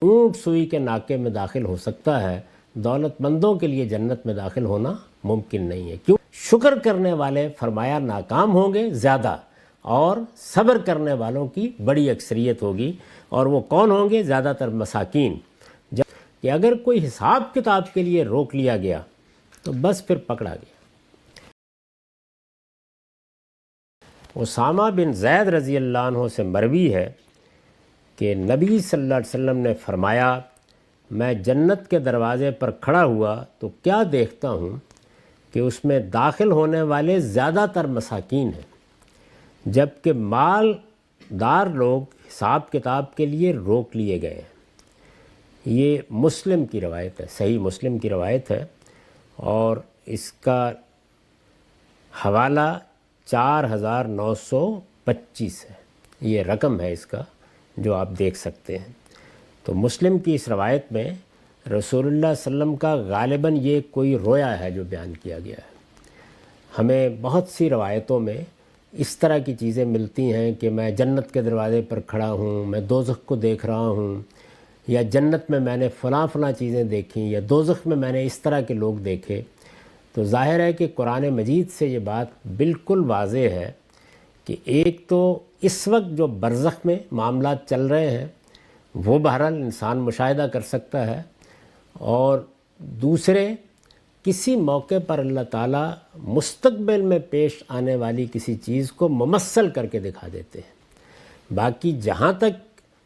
اونٹ سوئی کے ناکے میں داخل ہو سکتا ہے، دولت مندوں کے لیے جنت میں داخل ہونا ممکن نہیں ہے۔ کیوں؟ شکر کرنے والے فرمایا ناکام ہوں گے زیادہ، اور صبر کرنے والوں کی بڑی اکثریت ہوگی، اور وہ کون ہوں گے؟ زیادہ تر مساکین۔ کہ اگر کوئی حساب کتاب کے لیے روک لیا گیا تو بس پھر پکڑا گیا۔ اسامہ بن زید رضی اللہ عنہ سے مروی ہے کہ نبی صلی اللہ علیہ وسلم نے فرمایا، میں جنت کے دروازے پر کھڑا ہوا تو کیا دیکھتا ہوں کہ اس میں داخل ہونے والے زیادہ تر مساکین ہیں، جبکہ مال دار لوگ حساب کتاب کے لیے روک لیے گئے ہیں۔ یہ مسلم کی روایت ہے، صحیح مسلم کی روایت ہے، اور اس کا حوالہ 4925 ہے، یہ رقم ہے اس کا جو آپ دیکھ سکتے ہیں۔ تو مسلم کی اس روایت میں رسول اللہ صلی اللہ علیہ وسلم کا غالباً یہ کوئی رویا ہے جو بیان کیا گیا ہے۔ ہمیں بہت سی روایتوں میں اس طرح کی چیزیں ملتی ہیں کہ میں جنت کے دروازے پر کھڑا ہوں، میں دوزخ کو دیکھ رہا ہوں، یا جنت میں نے فلاں چیزیں دیکھیں، یا دوزخ میں نے اس طرح کے لوگ دیکھے۔ تو ظاہر ہے کہ قرآن مجید سے یہ بات بالکل واضح ہے کہ ایک تو اس وقت جو برزخ میں معاملات چل رہے ہیں وہ بہرحال انسان مشاہدہ کر سکتا ہے، اور دوسرے کسی موقع پر اللہ تعالیٰ مستقبل میں پیش آنے والی کسی چیز کو ممثل کر کے دکھا دیتے ہیں۔ باقی جہاں تک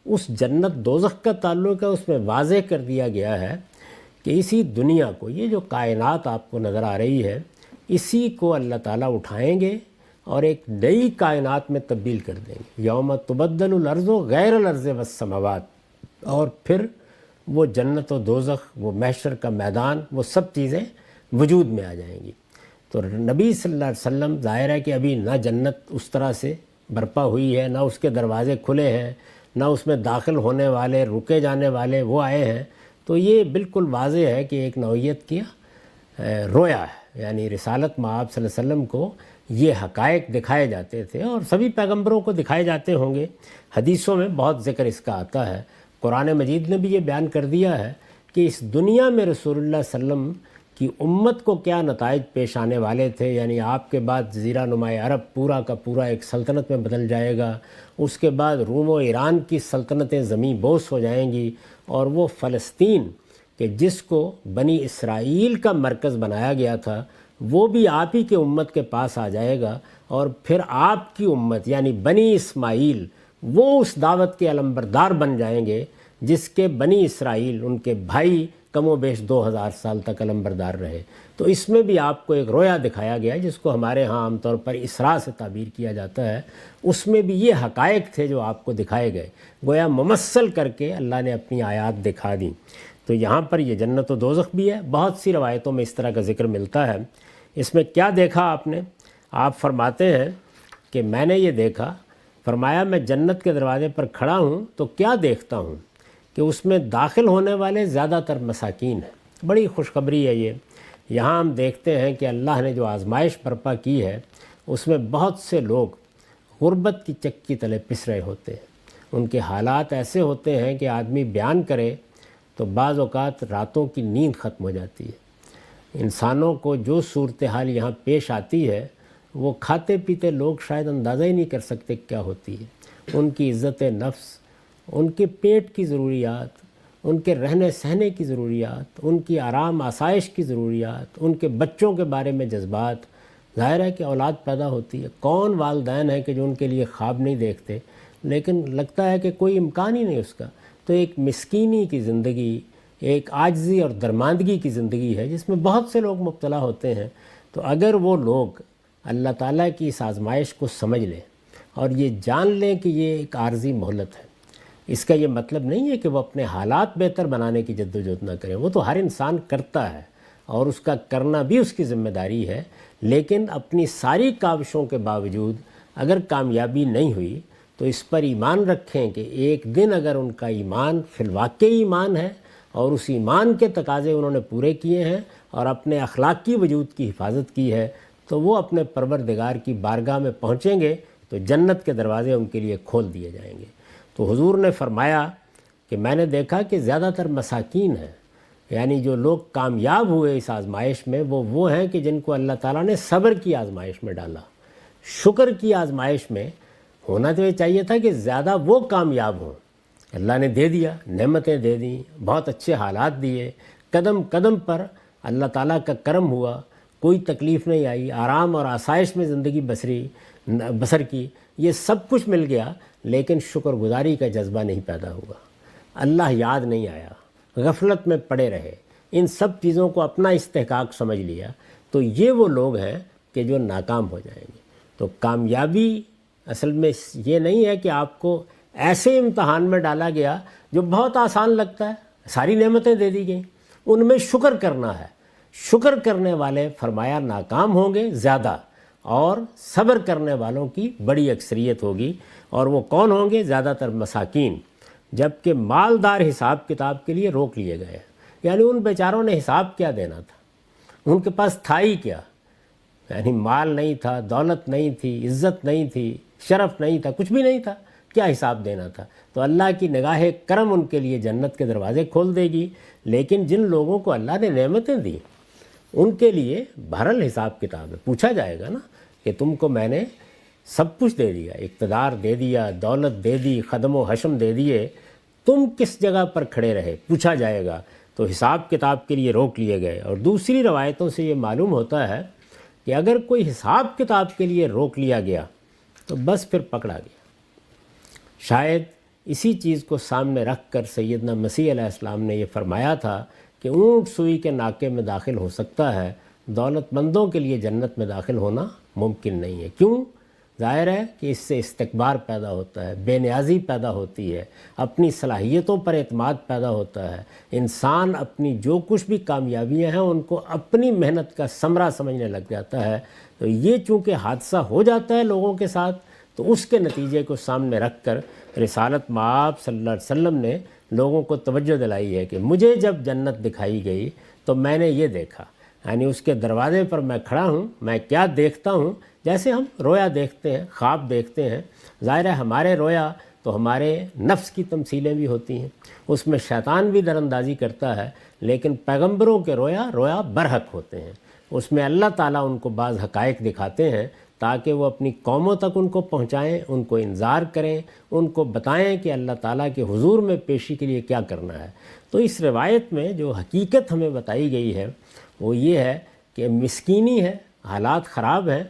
اس جنت دوزخ کا تعلق ہے اس میں واضح کر دیا گیا ہے کہ اسی دنیا کو، یہ جو کائنات آپ کو نظر آ رہی ہے، اسی کو اللہ تعالیٰ اٹھائیں گے اور ایک نئی کائنات میں تبدیل کر دیں گے۔ یوم تبدل الارض غیر الارض والسماوات، اور پھر وہ جنت و دوزخ، وہ محشر کا میدان، وہ سب چیزیں وجود میں آ جائیں گی۔ تو نبی صلی اللہ علیہ وسلم ظاہر ہے کہ ابھی نہ جنت اس طرح سے برپا ہوئی ہے، نہ اس کے دروازے کھلے ہیں، نہ اس میں داخل ہونے والے، رکے جانے والے وہ آئے ہیں۔ تو یہ بالکل واضح ہے کہ ایک نوعیت کی رویا ہے، یعنی رسالت مآب صلی اللہ علیہ وسلم کو یہ حقائق دکھائے جاتے تھے، اور سبھی پیغمبروں کو دکھائے جاتے ہوں گے۔ حدیثوں میں بہت ذکر اس کا آتا ہے، قرآن مجید نے بھی یہ بیان کر دیا ہے کہ اس دنیا میں رسول اللہ صلی اللہ علیہ وسلم کی امت کو کیا نتائج پیش آنے والے تھے، یعنی آپ کے بعد جزیرہ نماء عرب پورا کا پورا ایک سلطنت میں بدل جائے گا، اس کے بعد روم و ایران کی سلطنتیں زمین بوس ہو جائیں گی، اور وہ فلسطین کہ جس کو بنی اسرائیل کا مرکز بنایا گیا تھا وہ بھی آپ ہی کے امت کے پاس آ جائے گا، اور پھر آپ کی امت یعنی بنی اسماعیل وہ اس دعوت کے علمبردار بن جائیں گے جس کے بنی اسرائیل، ان کے بھائی کم و بیش 2000 سال تک علمبردار رہے۔ تو اس میں بھی آپ کو ایک رویا دکھایا گیا جس کو ہمارے ہاں عام طور پر اسراء سے تعبیر کیا جاتا ہے، اس میں بھی یہ حقائق تھے جو آپ کو دکھائے گئے، گویا ممثل کر کے اللہ نے اپنی آیات دکھا دیں۔ تو یہاں پر یہ جنت و دوزخ بھی ہے، بہت سی روایتوں میں اس طرح کا ذکر ملتا ہے۔ اس میں کیا دیکھا آپ نے؟ آپ فرماتے ہیں کہ میں نے یہ دیکھا، فرمایا میں جنت کے دروازے پر کھڑا ہوں تو کیا دیکھتا ہوں کہ اس میں داخل ہونے والے زیادہ تر مساکین ہیں۔ بڑی خوشخبری ہے یہ۔ یہاں ہم دیکھتے ہیں کہ اللہ نے جو آزمائش برپا کی ہے اس میں بہت سے لوگ غربت کی چکی تلے پس رہے ہوتے ہیں، ان کے حالات ایسے ہوتے ہیں کہ آدمی بیان کرے تو بعض اوقات راتوں کی نیند ختم ہو جاتی ہے۔ انسانوں کو جو صورتحال یہاں پیش آتی ہے وہ کھاتے پیتے لوگ شاید اندازہ ہی نہیں کر سکتے کیا ہوتی ہے۔ ان کی عزت نفس، ان کے پیٹ کی ضروریات، ان کے رہنے سہنے کی ضروریات، ان کی آرام آسائش کی ضروریات، ان کے بچوں کے بارے میں جذبات۔ ظاہر ہے کہ اولاد پیدا ہوتی ہے، کون والدین ہیں کہ جو ان کے لیے خواب نہیں دیکھتے، لیکن لگتا ہے کہ کوئی امکان ہی نہیں اس کا۔ تو ایک مسکینی کی زندگی، ایک عاجزی اور درماندگی کی زندگی ہے جس میں بہت سے لوگ مبتلا ہوتے ہیں۔ تو اگر وہ لوگ اللہ تعالیٰ کی اس آزمائش کو سمجھ لیں اور یہ جان لیں کہ یہ ایک عارضی مہلت ہے، اس کا یہ مطلب نہیں ہے کہ وہ اپنے حالات بہتر بنانے کی جد و جہد نہ کریں، وہ تو ہر انسان کرتا ہے اور اس کا کرنا بھی اس کی ذمہ داری ہے، لیکن اپنی ساری کاوشوں کے باوجود اگر کامیابی نہیں ہوئی تو اس پر ایمان رکھیں کہ ایک دن اگر ان کا ایمان فی الواقع ایمان ہے اور اس ایمان کے تقاضے انہوں نے پورے کیے ہیں اور اپنے اخلاقی وجود کی حفاظت کی ہے تو وہ اپنے پروردگار کی بارگاہ میں پہنچیں گے تو جنت کے دروازے ان کے لیے کھول دیے جائیں گے۔ تو حضور نے فرمایا کہ میں نے دیکھا کہ زیادہ تر مساکین ہیں، یعنی جو لوگ کامیاب ہوئے اس آزمائش میں وہ ہیں کہ جن کو اللہ تعالیٰ نے صبر کی آزمائش میں ڈالا، شکر کی آزمائش میں۔ ہونا تو یہ چاہیے تھا کہ زیادہ وہ کامیاب ہوں۔ اللہ نے دے دیا، نعمتیں دے دیں، بہت اچھے حالات دیے، قدم قدم پر اللہ تعالیٰ کا کرم ہوا، کوئی تکلیف نہیں آئی، آرام اور آسائش میں زندگی بسر کی، یہ سب کچھ مل گیا، لیکن شکر گزاری کا جذبہ نہیں پیدا ہوا، اللہ یاد نہیں آیا، غفلت میں پڑے رہے، ان سب چیزوں کو اپنا استحقاق سمجھ لیا، تو یہ وہ لوگ ہیں کہ جو ناکام ہو جائیں گے۔ تو کامیابی اصل میں یہ نہیں ہے کہ آپ کو ایسے امتحان میں ڈالا گیا جو بہت آسان لگتا ہے، ساری نعمتیں دے دی گئیں، ان میں شکر کرنا ہے۔ شکر کرنے والے فرمایا ناکام ہوں گے زیادہ، اور صبر کرنے والوں کی بڑی اکثریت ہوگی، اور وہ کون ہوں گے؟ زیادہ تر مساکین، جبکہ مالدار حساب کتاب کے لیے روک لیے گئے، یعنی ان بیچاروں نے حساب کیا دینا تھا، ان کے پاس تھا ہی کیا، یعنی مال نہیں تھا، دولت نہیں تھی، عزت نہیں تھی، شرف نہیں تھا، کچھ بھی نہیں تھا، کیا حساب دینا تھا؟ تو اللہ کی نگاہ کرم ان کے لیے جنت کے دروازے کھول دے گی۔ لیکن جن لوگوں کو اللہ نے نعمتیں دی ان کے لیے بہرحال حساب کتاب ہے، پوچھا جائے گا نا کہ تم کو میں نے سب کچھ دے دیا، اقتدار دے دیا، دولت دے دی، خدم و حشم دے دیے، تم کس جگہ پر کھڑے رہے، پوچھا جائے گا۔ تو حساب کتاب کے لیے روک لیے گئے۔ اور دوسری روایتوں سے یہ معلوم ہوتا ہے کہ اگر کوئی حساب کتاب کے لیے روک لیا گیا تو بس پھر پکڑا گیا۔ شاید اسی چیز کو سامنے رکھ کر سیدنا مسیح علیہ السلام نے یہ فرمایا تھا کہ اونٹ سوئی کے ناکے میں داخل ہو سکتا ہے، دولت مندوں کے لیے جنت میں داخل ہونا ممکن نہیں ہے۔ کیوں؟ ظاہر ہے کہ اس سے استکبار پیدا ہوتا ہے، بے نیازی پیدا ہوتی ہے، اپنی صلاحیتوں پر اعتماد پیدا ہوتا ہے، انسان اپنی جو کچھ بھی کامیابیاں ہیں ان کو اپنی محنت کا ثمرہ سمجھنے لگ جاتا ہے۔ تو یہ چونکہ حادثہ ہو جاتا ہے لوگوں کے ساتھ، تو اس کے نتیجے کو سامنے رکھ کر رسالت مآب صلی اللہ علیہ وسلم نے لوگوں کو توجہ دلائی ہے کہ مجھے جب جنت دکھائی گئی تو میں نے یہ دیکھا، یعنی اس کے دروازے پر میں کھڑا ہوں، میں کیا دیکھتا ہوں؟ جیسے ہم رویا دیکھتے ہیں، خواب دیکھتے ہیں، ظاہر ہے ہمارے رویا تو ہمارے نفس کی تمثیلیں بھی ہوتی ہیں، اس میں شیطان بھی در اندازی کرتا ہے، لیکن پیغمبروں کے رویا برحق ہوتے ہیں، اس میں اللہ تعالیٰ ان کو بعض حقائق دکھاتے ہیں تاکہ وہ اپنی قوموں تک ان کو پہنچائیں، ان کو انذار کریں، ان کو بتائیں کہ اللہ تعالیٰ کے حضور میں پیشی کے لیے کیا کرنا ہے۔ تو اس روایت میں جو حقیقت ہمیں بتائی گئی ہے وہ یہ ہے کہ مسکینی ہے، حالات خراب ہیں،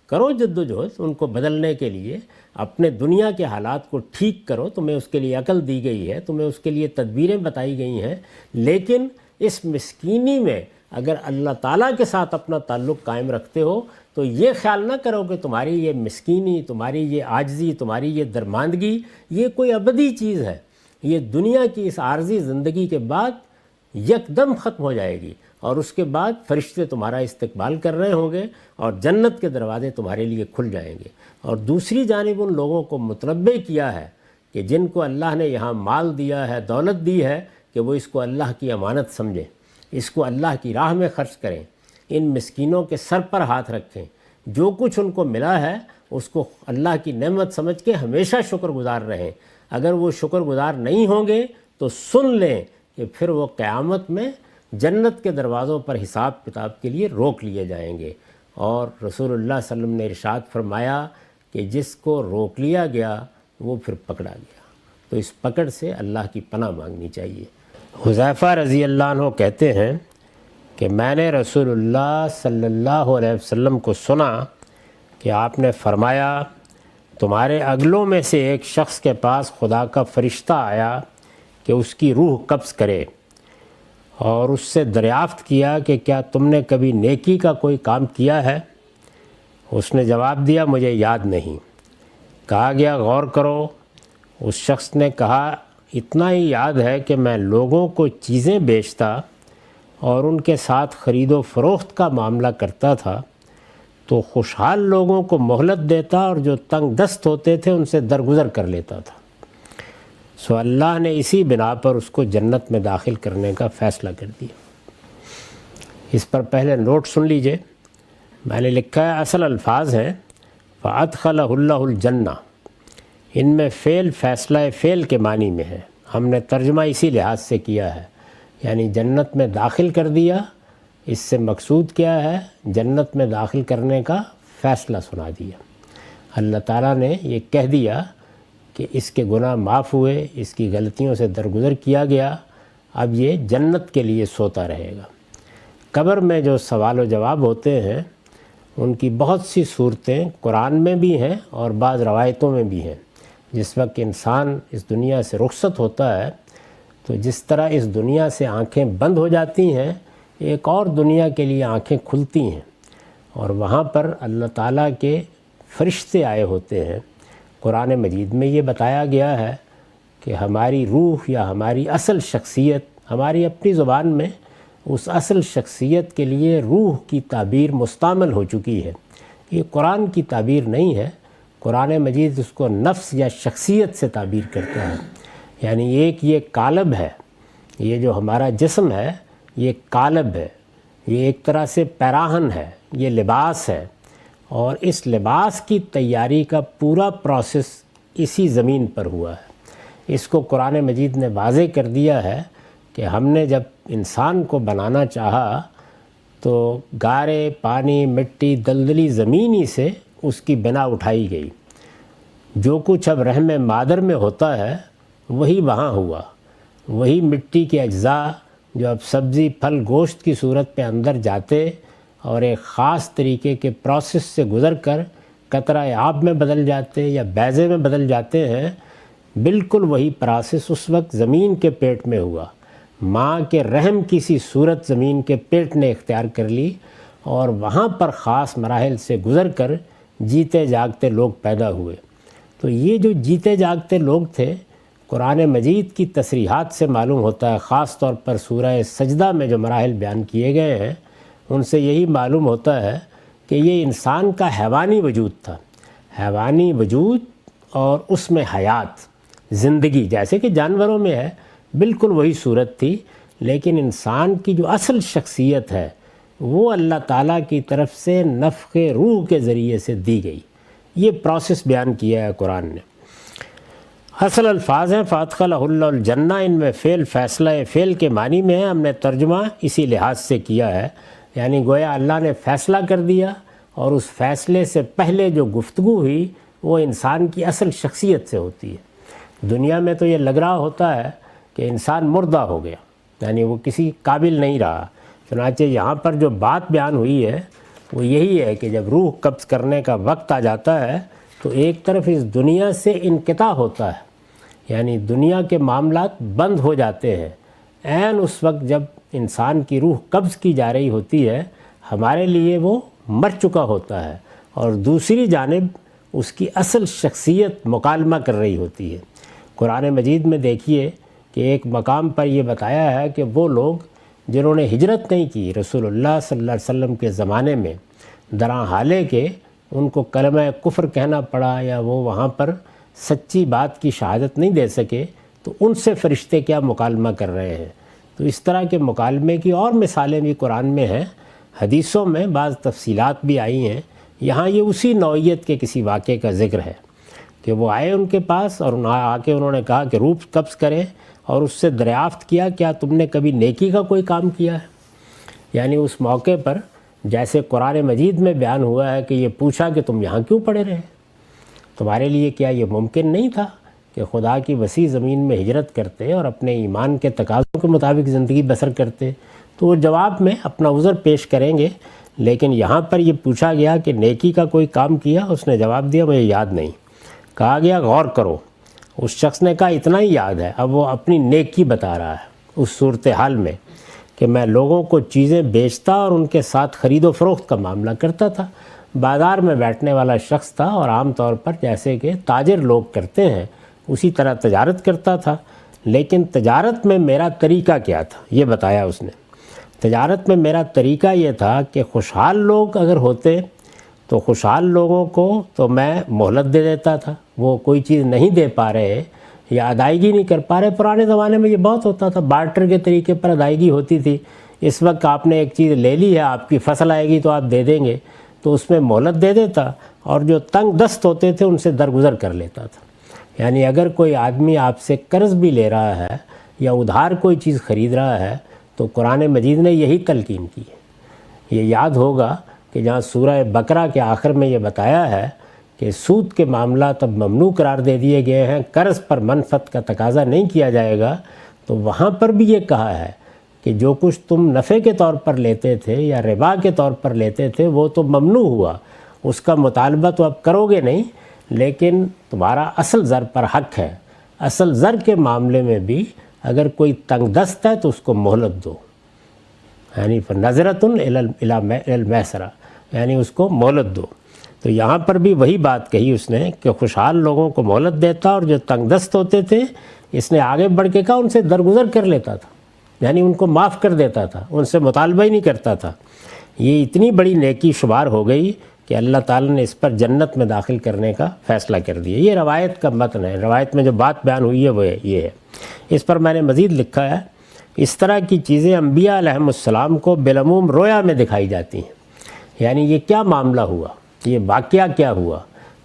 کرو جد و جہد ان کو بدلنے کے لیے، اپنے دنیا کے حالات کو ٹھیک کرو، تمہیں اس کے لیے عقل دی گئی ہے، تمہیں اس کے لیے تدبیریں بتائی گئی ہیں، لیکن اس مسکینی میں اگر اللہ تعالیٰ کے ساتھ اپنا تعلق قائم رکھتے ہو تو یہ خیال نہ کرو کہ تمہاری یہ مسکینی، تمہاری یہ عاجزی، تمہاری یہ درماندگی یہ کوئی ابدی چیز ہے، یہ دنیا کی اس عارضی زندگی کے بعد یکدم ختم ہو جائے گی، اور اس کے بعد فرشتے تمہارا استقبال کر رہے ہوں گے اور جنت کے دروازے تمہارے لیے کھل جائیں گے۔ اور دوسری جانب ان لوگوں کو متنبہ کیا ہے کہ جن کو اللہ نے یہاں مال دیا ہے، دولت دی ہے، کہ وہ اس کو اللہ کی امانت سمجھیں، اس کو اللہ کی راہ میں خرچ کریں، ان مسکینوں کے سر پر ہاتھ رکھیں، جو کچھ ان کو ملا ہے اس کو اللہ کی نعمت سمجھ کے ہمیشہ شکر گزار رہیں۔ اگر وہ شکر گزار نہیں ہوں گے تو سن لیں کہ پھر وہ قیامت میں جنت کے دروازوں پر حساب کتاب کے لیے روک لیے جائیں گے۔ اور رسول اللہ صلی اللہ علیہ وسلم نے ارشاد فرمایا کہ جس کو روک لیا گیا وہ پھر پکڑا گیا، تو اس پکڑ سے اللہ کی پناہ مانگنی چاہیے۔ حذیفہ رضی اللہ عنہ کہتے ہیں کہ میں نے رسول اللہ صلی اللہ علیہ وسلم کو سنا کہ آپ نے فرمایا تمہارے اگلوں میں سے ایک شخص کے پاس خدا کا فرشتہ آیا کہ اس کی روح قبض کرے، اور اس سے دریافت کیا کہ کیا تم نے کبھی نیکی کا کوئی کام کیا ہے؟ اس نے جواب دیا مجھے یاد نہیں۔ کہا گیا غور کرو۔ اس شخص نے کہا اتنا ہی یاد ہے کہ میں لوگوں کو چیزیں بیچتا اور ان کے ساتھ خرید و فروخت کا معاملہ کرتا تھا، تو خوشحال لوگوں کو مہلت دیتا اور جو تنگ دست ہوتے تھے ان سے درگزر کر لیتا تھا۔ سو اللہ نے اسی بنا پر اس کو جنت میں داخل کرنے کا فیصلہ کر دیا۔ اس پر پہلے نوٹ سن لیجئے، میں نے لکھا ہے اصل الفاظ ہیں فَأَدْخَلَهُ اللَّهُ الْجَنَّةَ، ان میں فعل فیصلہ فعل کے معنی میں ہے، ہم نے ترجمہ اسی لحاظ سے کیا ہے، یعنی جنت میں داخل کر دیا، اس سے مقصود کیا ہے؟ جنت میں داخل کرنے کا فیصلہ سنا دیا۔ اللہ تعالیٰ نے یہ کہہ دیا کہ اس کے گناہ معاف ہوئے، اس کی غلطیوں سے درگزر کیا گیا، اب یہ جنت کے لیے سوتا رہے گا۔ قبر میں جو سوال و جواب ہوتے ہیں ان کی بہت سی صورتیں قرآن میں بھی ہیں اور بعض روایتوں میں بھی ہیں۔ جس وقت انسان اس دنیا سے رخصت ہوتا ہے تو جس طرح اس دنیا سے آنکھیں بند ہو جاتی ہیں، ایک اور دنیا کے لیے آنکھیں کھلتی ہیں، اور وہاں پر اللہ تعالیٰ کے فرشتے آئے ہوتے ہیں۔ قرآن مجید میں یہ بتایا گیا ہے کہ ہماری روح یا ہماری اصل شخصیت، ہماری اپنی زبان میں اس اصل شخصیت کے لیے روح کی تعبیر مستعمل ہو چکی ہے۔ یہ قرآن کی تعبیر نہیں ہے، قرآن مجید اس کو نفس یا شخصیت سے تعبیر کرتا ہے۔ یعنی ایک یہ قالب ہے، یہ جو ہمارا جسم ہے یہ قالب ہے، یہ ایک طرح سے پیراہن ہے، یہ لباس ہے، اور اس لباس کی تیاری کا پورا پروسیس اسی زمین پر ہوا ہے۔ اس کو قرآن مجید نے واضح کر دیا ہے کہ ہم نے جب انسان کو بنانا چاہا تو گارے، پانی، مٹی، دلدلی زمین ہی سے اس کی بنا اٹھائی گئی۔ جو کچھ اب رحم مادر میں ہوتا ہے وہی وہاں ہوا، وہی مٹی کے اجزاء جو اب سبزی، پھل، گوشت کی صورت پہ اندر جاتے اور ایک خاص طریقے کے پروسیس سے گزر کر قطرہ آب میں بدل جاتے یا بیضے میں بدل جاتے ہیں، بالکل وہی پروسیس اس وقت زمین کے پیٹ میں ہوا۔ ماں کے رحم کی سی صورت زمین کے پیٹ نے اختیار کر لی، اور وہاں پر خاص مراحل سے گزر کر جیتے جاگتے لوگ پیدا ہوئے۔ تو یہ جو جیتے جاگتے لوگ تھے، قرآن مجید کی تصریحات سے معلوم ہوتا ہے، خاص طور پر سورہ سجدہ میں جو مراحل بیان کیے گئے ہیں ان سے یہی معلوم ہوتا ہے کہ یہ انسان کا حیوانی وجود تھا، حیوانی وجود، اور اس میں حیات، زندگی جیسے کہ جانوروں میں ہے، بالکل وہی صورت تھی، لیکن انسان کی جو اصل شخصیت ہے وہ اللہ تعالیٰ کی طرف سے نفخ روح کے ذریعے سے دی گئی۔ یہ پروسیس بیان کیا ہے قرآن نے۔ اصل الفاظ ہیں فَأَدْخَلَهُ اللَّهُ الْجَنَّةَ، ان میں فعل فیصلہ فعل کے معنی میں ہے، ہم نے ترجمہ اسی لحاظ سے کیا ہے، یعنی گویا اللہ نے فیصلہ کر دیا، اور اس فیصلے سے پہلے جو گفتگو ہوئی وہ انسان کی اصل شخصیت سے ہوتی ہے۔ دنیا میں تو یہ لگ رہا ہوتا ہے کہ انسان مردہ ہو گیا، یعنی وہ کسی قابل نہیں رہا، چنانچہ یہاں پر جو بات بیان ہوئی ہے وہ یہی ہے کہ جب روح قبض کرنے کا وقت آ جاتا ہے تو ایک طرف اس دنیا سے انقطاع ہوتا ہے، یعنی دنیا کے معاملات بند ہو جاتے ہیں۔ عین اس وقت جب انسان کی روح قبض کی جا رہی ہوتی ہے، ہمارے لیے وہ مر چکا ہوتا ہے، اور دوسری جانب اس کی اصل شخصیت مکالمہ کر رہی ہوتی ہے۔ قرآن مجید میں دیکھیے کہ ایک مقام پر یہ بتایا ہے کہ وہ لوگ جنہوں نے ہجرت نہیں کی رسول اللہ صلی اللہ علیہ وسلم کے زمانے میں، درا حالے کے ان کو کلمہ کفر کہنا پڑا یا وہ وہاں پر سچی بات کی شہادت نہیں دے سکے، تو ان سے فرشتے کیا مکالمہ کر رہے ہیں۔ تو اس طرح کے مکالمے کی اور مثالیں بھی قرآن میں ہیں، حدیثوں میں بعض تفصیلات بھی آئی ہیں۔ یہاں یہ اسی نوعیت کے کسی واقعے کا ذکر ہے کہ وہ آئے ان کے پاس، اور آ کے انہوں نے کہا کہ روح قبض کریں، اور اس سے دریافت کیا کیا تم نے کبھی نیکی کا کوئی کام کیا ہے؟ یعنی اس موقع پر جیسے قرآن مجید میں بیان ہوا ہے کہ یہ پوچھا کہ تم یہاں کیوں پڑے رہے، تمہارے لیے کیا یہ ممکن نہیں تھا کہ خدا کی وسیع زمین میں ہجرت کرتے اور اپنے ایمان کے تقاضوں کے مطابق زندگی بسر کرتے؟ تو وہ جواب میں اپنا عذر پیش کریں گے، لیکن یہاں پر یہ پوچھا گیا کہ نیکی کا کوئی کام کیا؟ اس نے جواب دیا مجھے یاد نہیں۔ کہا گیا غور کرو، اس شخص نے کہا اتنا ہی یاد ہے۔ اب وہ اپنی نیکی بتا رہا ہے اس صورتحال میں کہ میں لوگوں کو چیزیں بیچتا اور ان کے ساتھ خرید و فروخت کا معاملہ کرتا تھا، بازار میں بیٹھنے والا شخص تھا، اور عام طور پر جیسے کہ تاجر لوگ کرتے ہیں اسی طرح تجارت کرتا تھا، لیکن تجارت میں میرا طریقہ کیا تھا یہ بتایا اس نے۔ تجارت میں میرا طریقہ یہ تھا کہ خوشحال لوگ اگر ہوتے تو خوشحال لوگوں کو تو میں مہلت دے دیتا تھا، وہ کوئی چیز نہیں دے پا رہے یا ادائیگی نہیں کر پا رہے۔ پرانے زمانے میں یہ بہت ہوتا تھا، بارٹر کے طریقے پر ادائیگی ہوتی تھی۔ اس وقت آپ نے ایک چیز لے لی ہے، آپ کی فصل آئے گی تو آپ دے دیں گے، تو اس میں مہلت دے دیتا، اور جو تنگ دست ہوتے تھے ان سے درگزر کر لیتا تھا۔ یعنی اگر کوئی آدمی آپ سے قرض بھی لے رہا ہے یا ادھار کوئی چیز خرید رہا ہے تو قرآن مجید نے یہی تلقین کی ہے۔ یہ یاد ہوگا کہ جہاں سورہ بقرہ کے آخر میں یہ بتایا ہے کہ سود کے معاملات اب ممنوع قرار دے دیے گئے ہیں، قرض پر منفعت کا تقاضا نہیں کیا جائے گا، تو وہاں پر بھی یہ کہا ہے کہ جو کچھ تم نفع کے طور پر لیتے تھے یا ربا کے طور پر لیتے تھے وہ تو ممنوع ہوا، اس کا مطالبہ تو اب کرو گے نہیں، لیکن تمہارا اصل زر پر حق ہے۔ اصل زر کے معاملے میں بھی اگر کوئی تنگ دست ہے تو اس کو مہلت دو، یعنی فنظرۃ الی المیسرہ، یعنی اس کو مہلت دو۔ تو یہاں پر بھی وہی بات کہی اس نے کہ خوشحال لوگوں کو مہلت دیتا، اور جو تنگ دست ہوتے تھے اس نے آگے بڑھ کے کہا ان سے درگزر کر لیتا تھا، یعنی ان کو معاف کر دیتا تھا، ان سے مطالبہ ہی نہیں کرتا تھا۔ یہ اتنی بڑی نیکی شمار ہو گئی کہ اللہ تعالیٰ نے اس پر جنت میں داخل کرنے کا فیصلہ کر دیا۔ یہ روایت کا متن ہے، روایت میں جو بات بیان ہوئی ہے وہ یہ ہے۔ اس پر میں نے مزید لکھا ہے، اس طرح کی چیزیں انبیاء علیہم السلام کو بالعموم رویا میں دکھائی جاتی ہیں۔ یعنی یہ کیا معاملہ ہوا، یہ واقعہ کیا ہوا؟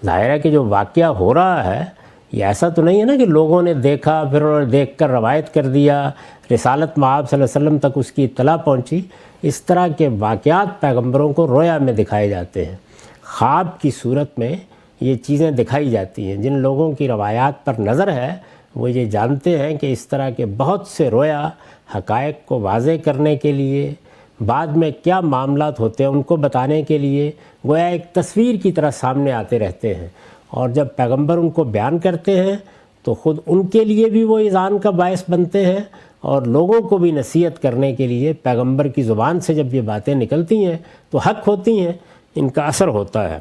ظاہر ہے کہ جو واقعہ ہو رہا ہے یہ ایسا تو نہیں ہے نا کہ لوگوں نے دیکھا پھر انہوں نے دیکھ کر روایت کر دیا، رسالت مآب صلی اللہ علیہ وسلم تک اس کی اطلاع پہنچی۔ اس طرح کے واقعات پیغمبروں کو رویا میں دکھائے جاتے ہیں، خواب کی صورت میں یہ چیزیں دکھائی جاتی ہیں۔ جن لوگوں کی روایات پر نظر ہے وہ یہ جانتے ہیں کہ اس طرح کے بہت سے رویا حقائق کو واضح کرنے کے لیے، بعد میں کیا معاملات ہوتے ہیں ان کو بتانے کے لیے گویا ایک تصویر کی طرح سامنے آتے رہتے ہیں، اور جب پیغمبر ان کو بیان کرتے ہیں تو خود ان کے لیے بھی وہ اذعان کا باعث بنتے ہیں، اور لوگوں کو بھی نصیحت کرنے کے لیے پیغمبر کی زبان سے جب یہ باتیں نکلتی ہیں تو حق ہوتی ہیں، ان کا اثر ہوتا ہے۔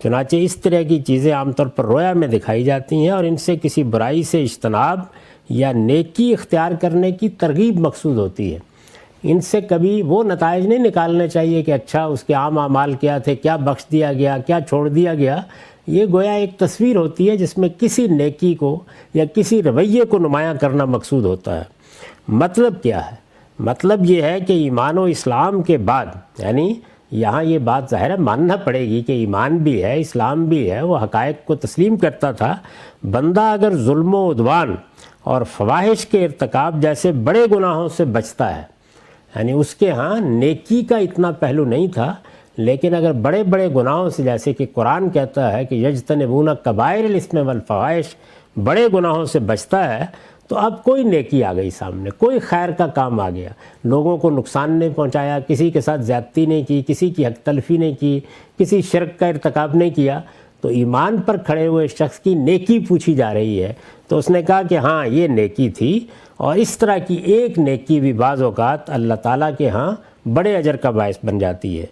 چنانچہ اس طرح کی چیزیں عام طور پر رویا میں دکھائی جاتی ہیں، اور ان سے کسی برائی سے اجتناب یا نیکی اختیار کرنے کی ترغیب مقصود ہوتی ہے۔ ان سے کبھی وہ نتائج نہیں نکالنے چاہیے کہ اچھا اس کے عام اعمال کیا تھے، کیا بخش دیا گیا، کیا چھوڑ دیا گیا۔ یہ گویا ایک تصویر ہوتی ہے جس میں کسی نیکی کو یا کسی رویے کو نمایاں کرنا مقصود ہوتا ہے۔ مطلب کیا ہے؟ مطلب یہ ہے کہ ایمان و اسلام کے بعد، یعنی یہاں یہ بات ظاہر ہے ماننا پڑے گی کہ ایمان بھی ہے، اسلام بھی ہے، وہ حقائق کو تسلیم کرتا تھا، بندہ اگر ظلم و عدوان اور فواحش کے ارتکاب جیسے بڑے گناہوں سے بچتا ہے، یعنی اس کے ہاں نیکی کا اتنا پہلو نہیں تھا، لیکن اگر بڑے بڑے گناہوں سے، جیسے کہ قرآن کہتا ہے کہ یجتنبون کبائر الاثم والفواحش، بڑے گناہوں سے بچتا ہے، تو اب کوئی نیکی آ گئی سامنے، کوئی خیر کا کام آ گیا، لوگوں کو نقصان نہیں پہنچایا، کسی کے ساتھ زیادتی نہیں کی، کسی کی حق تلفی نہیں کی، کسی شرک کا ارتکاب نہیں کیا، تو ایمان پر کھڑے ہوئے شخص کی نیکی پوچھی جا رہی ہے۔ تو اس نے کہا کہ ہاں یہ نیکی تھی، اور اس طرح کی ایک نیکی بھی بعض اوقات اللہ تعالیٰ کے ہاں بڑے اجر کا باعث بن جاتی ہے۔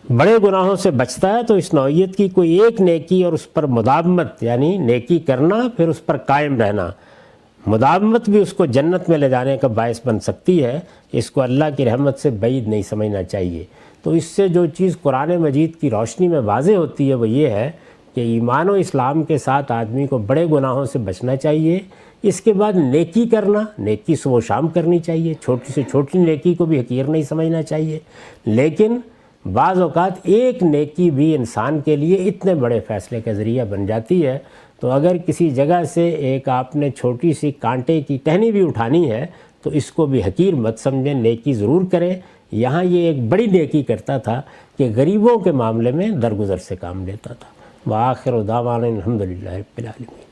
بڑے گناہوں سے بچتا ہے تو اس نوعیت کی کوئی ایک نیکی اور اس پر مداومت، یعنی نیکی کرنا پھر اس پر قائم رہنا، مداومت بھی اس کو جنت میں لے جانے کا باعث بن سکتی ہے۔ اس کو اللہ کی رحمت سے بعید نہیں سمجھنا چاہیے۔ تو اس سے جو چیز قرآن مجید کی روشنی میں واضح ہوتی ہے وہ یہ ہے کہ ایمان و اسلام کے ساتھ آدمی کو بڑے گناہوں سے بچنا چاہیے، اس کے بعد نیکی کرنا، نیکی صبح و شام کرنی چاہیے، چھوٹی سے چھوٹی نیکی کو بھی حقیر نہیں سمجھنا چاہیے، لیکن بعض اوقات ایک نیکی بھی انسان کے لیے اتنے بڑے فیصلے کا ذریعہ بن جاتی ہے۔ تو اگر کسی جگہ سے ایک آپ نے چھوٹی سی کانٹے کی ٹہنی بھی اٹھانی ہے تو اس کو بھی حقیر مت سمجھیں، نیکی ضرور کریں۔ یہاں یہ ایک بڑی نیکی کرتا تھا کہ غریبوں کے معاملے میں درگزر سے کام لیتا تھا۔ وآخر دعوانا الحمدللہ رب العالمین۔